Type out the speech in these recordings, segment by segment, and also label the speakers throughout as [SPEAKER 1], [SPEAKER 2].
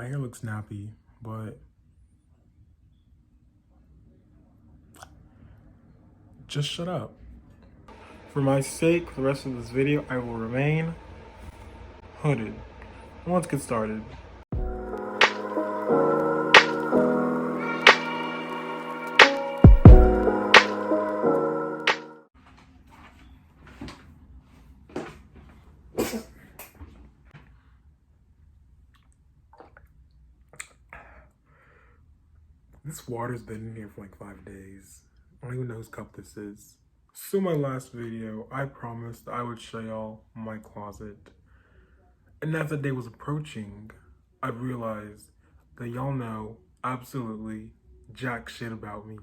[SPEAKER 1] My hair looks nappy, but just shut up. For my sake, for the rest of this video, I will remain hooded. Let's get started. This water's been in here for like 5 days. I don't even know whose cup this is. So my last video, I promised I would show y'all my closet. And as the day was approaching, I realized that y'all know absolutely jack shit about me.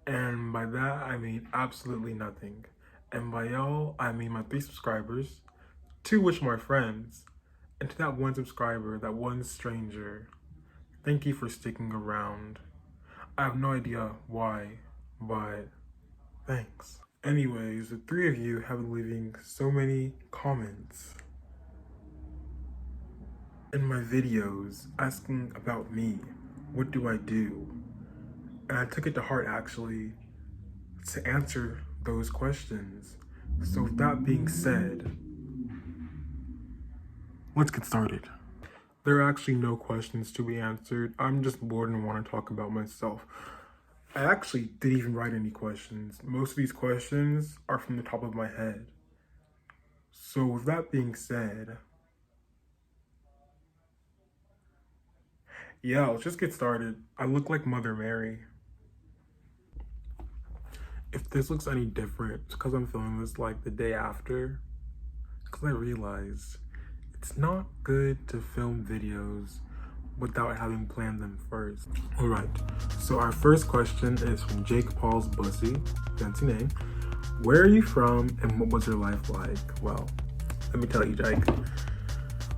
[SPEAKER 1] And by that, I mean absolutely nothing. And by y'all, I mean my 3 subscribers, 2 which are my friends, and to that 1 subscriber, that 1 stranger, thank you for sticking around. I have no idea why, but thanks. Anyways, the 3 of you have been leaving so many comments in my videos asking about me. What do I do? And I took it to heart actually to answer those questions. So with that being said, let's get started. There are actually no questions to be answered. I'm just bored and want to talk about myself. I actually didn't even write any questions. Most of these questions are from the top of my head. So with that being said, yeah, let's just get started. I look like Mother Mary. If this looks any different, it's because I'm filming this like the day after. Because I realized it's not good to film videos without having planned them first. All right, so our first question is from Jake Paul's Bussy, fancy name. Where are you from and what was your life like? Well, let me tell you, Jake.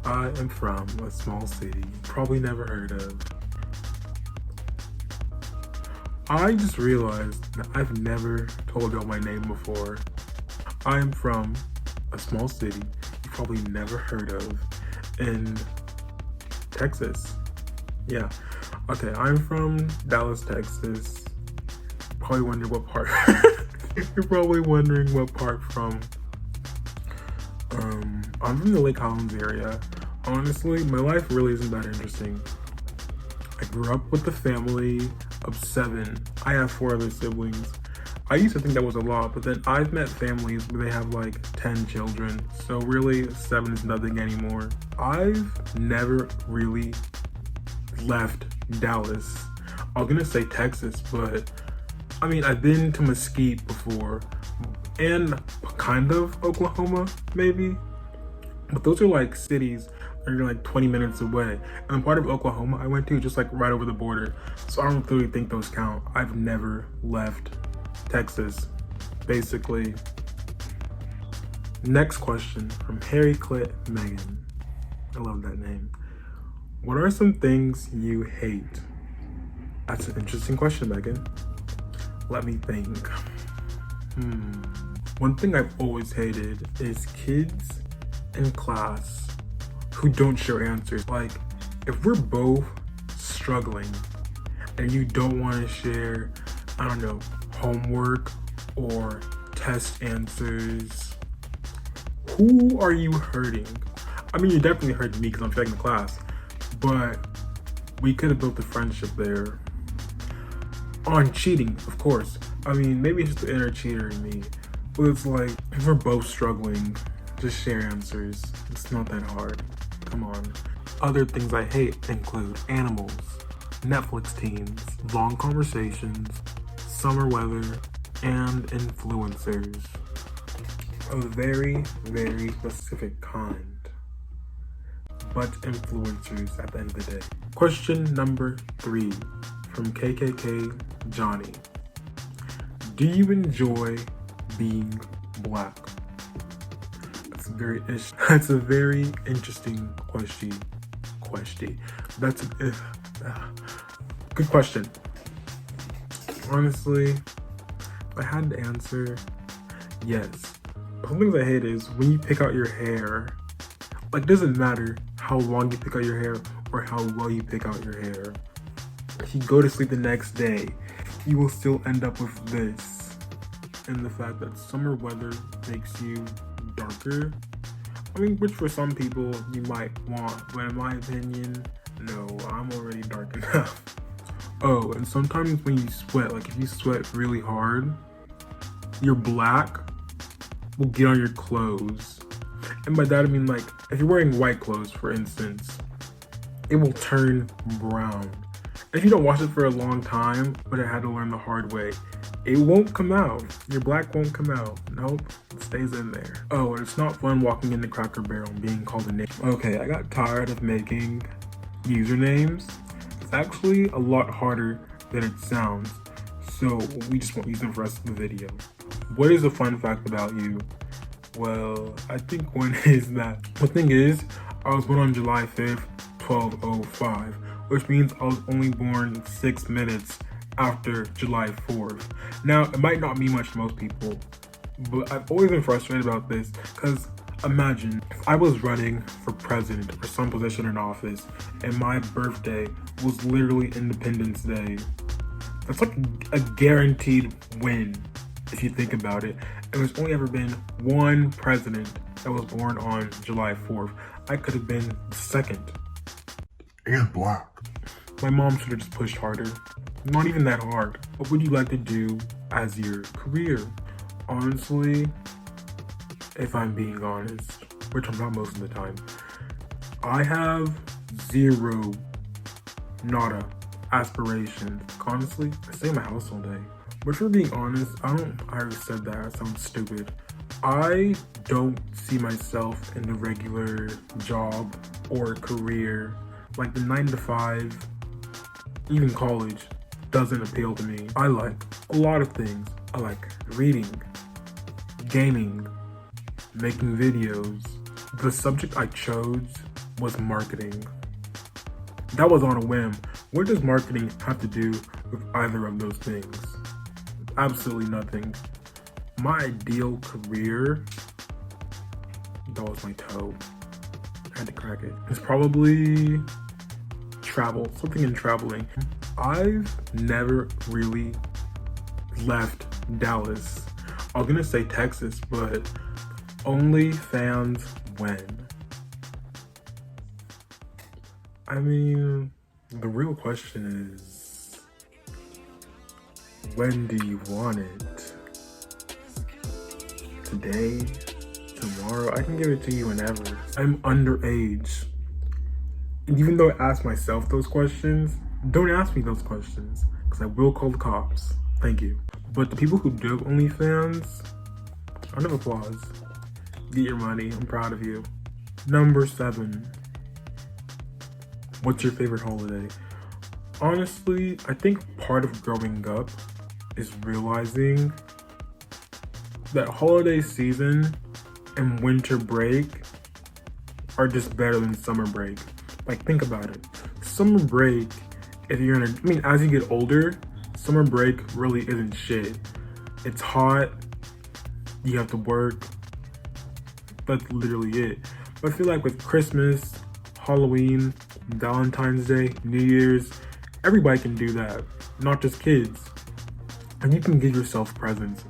[SPEAKER 1] I am from a small city you probably never heard of. I just realized that I've never told y'all my name before. I am from a small city you probably never heard of in Texas. Yeah, okay, I'm from Dallas, Texas. Probably wondering what part. You're probably wondering what part from. I'm from the Lake Collins area. Honestly, my life really isn't that interesting. I grew up with a family of 7. I have 4 other siblings. I used to think that was a lot, but then I've met families where they have like 10 children. So really, 7 is nothing anymore. I've never really left Dallas. I was gonna say Texas, but I mean, I've been to Mesquite before and kind of Oklahoma, maybe. But those are like cities that are like 20 minutes away. And part of Oklahoma I went to just like right over the border. So I don't really think those count. I've never left Texas, basically. Next question from Harry Clit Megan. I love that name. What are some things you hate? That's an interesting question, Megan. Let me think. One thing I've always hated is kids in class who don't share answers. Like, if we're both struggling and you don't want to share, I don't know, homework or test answers, who are you hurting? I mean, you definitely hurt me because I'm taking the class, but we could have built a friendship there. On cheating, of course. I mean, maybe it's just the inner cheater in me, but it's like, if we're both struggling, just share answers. It's not that hard. Come on. Other things I hate include animals, Netflix teens, long conversations, summer weather, and influencers. A very, very specific kind, but influencers at the end of the day. Question number 3 from KKK Johnny. Do you enjoy being black? That's a very interesting question. That's a good question. Honestly, if I had to answer, yes. Some things I hate is when you pick out your hair. Like, it doesn't matter how long you pick out your hair or how well you pick out your hair. If you go to sleep the next day, you will still end up with this. And the fact that summer weather makes you darker, I mean, which for some people you might want, but in my opinion, no, I'm already dark enough. Oh, and sometimes when you sweat, like if you sweat really hard, your black will get on your clothes. And by that I mean, like, if you're wearing white clothes, for instance, it will turn brown. If you don't wash it for a long time, but I had to learn the hard way, it won't come out. Your black won't come out. Nope, it stays in there. Oh, and it's not fun walking into Cracker Barrel and being called a name. Okay, I got tired of making usernames. It's actually a lot harder than it sounds, so we just won't use them for the rest of the video. What is a fun fact about you? Well, I think one is that, the thing is, I was born on July 5th, 1205, which means I was only born 6 minutes after July 4th. Now, it might not mean much to most people, but I've always been frustrated about this, because imagine if I was running for president or some position in office and my birthday was literally Independence Day. That's like a guaranteed win if you think about it. And there's only ever been one president that was born on July 4th. I could have been the second.
[SPEAKER 2] And black.
[SPEAKER 1] My mom should have just pushed harder. Not even that hard. What would you like to do as your career? Honestly, if I'm being honest, which I'm not most of the time, I have zero, nada, aspirations. Honestly, I stay in my house all day. But for being honest, I already said that, it sounds stupid. I don't see myself in a regular job or career. Like the 9 to 5, even college, doesn't appeal to me. I like a lot of things. I like reading, gaming, making videos. The subject I chose was marketing. That was on a whim. What does marketing have to do with either of those things? Absolutely nothing. My ideal career, that was my toe. I had to crack it. It's probably travel, something in traveling. I've never really left Dallas. I was gonna say Texas, but OnlyFans when? I mean, the real question is, when do you want it? Today? Tomorrow? I can give it to you whenever. I'm underage. And even though I ask myself those questions, don't ask me those questions, because I will call the cops. Thank you. But the people who do have OnlyFans, round of applause. Get your money, I'm proud of you. Number 7. What's your favorite holiday? Honestly, I think part of growing up is realizing that holiday season and winter break are just better than summer break. Like, think about it. Summer break, if you're in a, I mean, as you get older, summer break really isn't shit. It's hot, you have to work, that's literally it. But I feel like with Christmas, Halloween, Valentine's Day, New Year's, everybody can do that, not just kids. And you can give yourself presents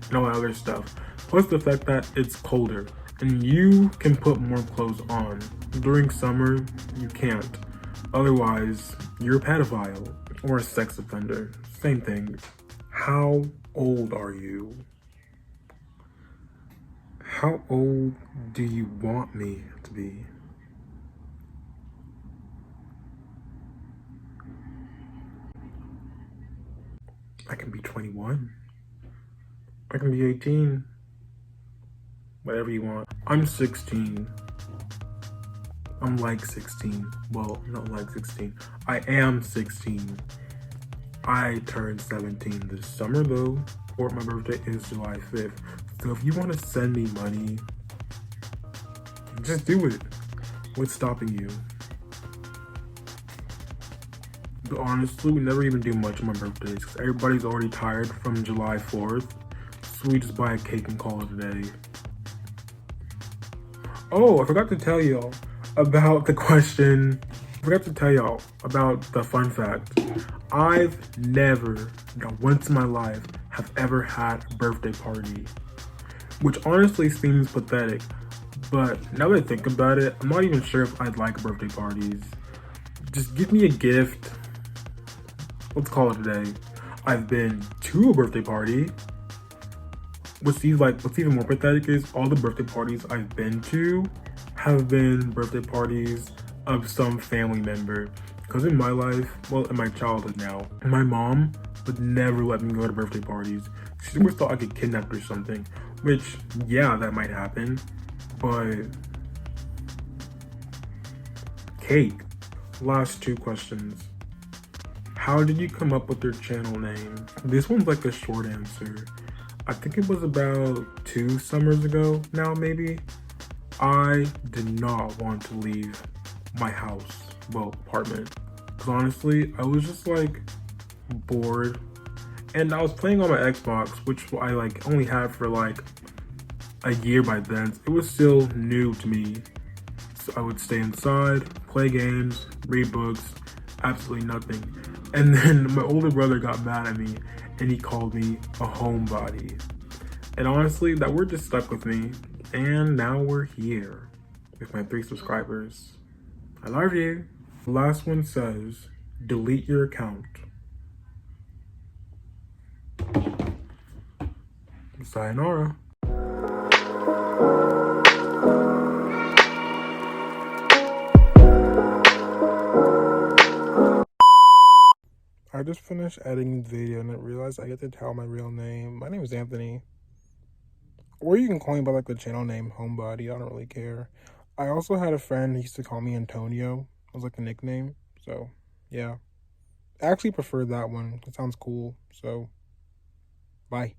[SPEAKER 1] and all that other stuff. Plus the fact that it's colder and you can put more clothes on. During summer, you can't. Otherwise, you're a pedophile or a sex offender. Same thing. How old are you? How old do you want me to be? I can be 21. I can be 18. Whatever you want. I'm 16. I'm like 16. Well, not like 16. I am 16. I turned 17 this summer though. Or my birthday is July 5th. So if you want to send me money, just do it. What's stopping you? But honestly, we never even do much on my birthdays because everybody's already tired from July 4th. So we just buy a cake and call it a day. Oh, I forgot to tell y'all about the question, I forgot to tell y'all about the fun fact. I've never, not once in my life, have ever had a birthday party. Which honestly seems pathetic, but now that I think about it, I'm not even sure if I'd like birthday parties. Just give me a gift. Let's call it a day. I've been to a birthday party. What's even more pathetic is all the birthday parties I've been to have been birthday parties of some family member. Because in my life, well, in my childhood now, my mom would never let me go to birthday parties. She always thought I get kidnapped or something, which, yeah, that might happen, but cake. Last two questions. How did you come up with your channel name? This one's like a short answer. I think it was about 2 summers ago now, maybe. I did not want to leave my house, well, apartment. Because honestly, I was just like bored. And I was playing on my Xbox, which I like only had for like a year by then. It was still new to me. So I would stay inside, play games, read books, absolutely nothing. And then my older brother got mad at me and he called me a homebody. And honestly, that word just stuck with me. And now we're here with my 3 subscribers. I love you. The last one says, delete your account. Sayonara. I just finished editing the video and I realized I get to tell my real name. My name is Anthony. Or you can call me by like the channel name Homebody. I don't really care. I also had a friend who used to call me Antonio. It was like a nickname. So yeah. I actually prefer that one. It sounds cool. So bye.